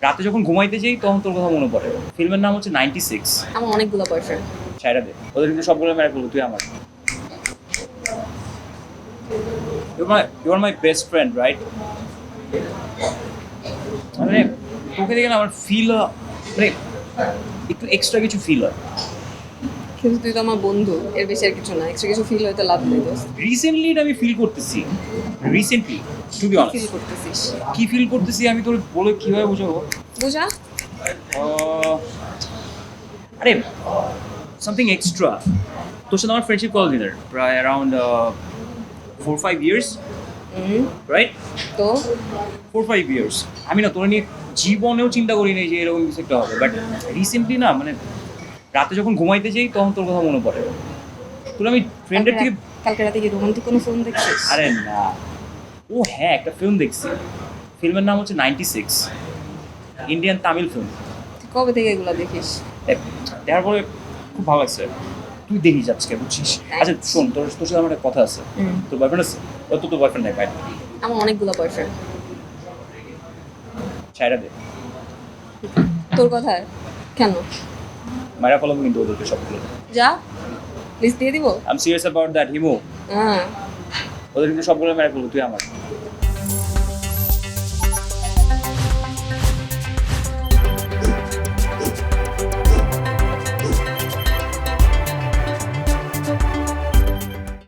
রাতে যখন ঘুমাইতে যাই তখন তোর কথা মনে পড়ে। ফিল্মের নাম হচ্ছে 96। আমার অনেকগুলো বয়ফ্রেন্ড। ছাইড়া দে, ওদের কিন্তু সবগুলো মেরে করবো, তুই আমার। You are my best friend, right? মানে তোকে দেখে না আমার ফিল মানে একটু এক্সট্রা কিছু ফিল হয়। কিন্তু তুই তো আমার বন্ধু, এর বেশি আর কিছু না। এক্সট্রা কিছু ফিল হয়তো লাভ নেই দোস্ত। রিসেন্টলি এটা আমি ফিল করতেছি, recently to be feel honest. করতেছিস? কি ফিল করতেছি আমি তোর বলে কিভাবে বুঝাবো? বুঝা। আরে সামথিং এক্সট্রা। তোর সাথে আমার ফ্রেন্ডশিপ কতদিনের? প্রায় অ্যারাউন্ড 4-5 ইয়ার্স, রাইট? তো 4-5 ইয়ার্স। আমি না তোর নিয়ে জীবনেও চিন্তা করিনি যে এরকম কিছু একটা হবে, বাট রিসেন্টলি না মানে রাতে যখন ঘুমাইতে যাই তখন তোর কথা মনে পড়ে। তোর আমি ফ্রেন্ডের থেকে কালকে রাতে কি রোমান্টিক কোনো ফোন দেখছিস? আরে না, ও হ্যাঁ একটা ফিল্ম দেখছি। ফিল্মের নাম হচ্ছে 96, ইন্ডিয়ান তামিল ফিল্ম। তুই কবে থেকে এগুলো দেখিস? দেখার পরে খুব ভালো লাগছে। তুই দেখিস আজকে, বুঝছিস? আচ্ছা শোন, তোর তোর সাথে আমার একটা কথা আছে। তোর বয়ফ্রেন্ড আছে? তোর বয়ফ্রেন্ড নাই ভাই? আমার অনেকগুলো বয়ফ্রেন্ড। ছাইড়া দে, তোর কথায় কেন? মায়েরা ফলাবো কিন্তু ওদেরকে সবগুলো। যা, লিস্ট দিয়ে দিব। I am serious about that Himu. হ্যাঁ। ওদের কিন্তু সবগুলো মেরে করবো, তুই আমার।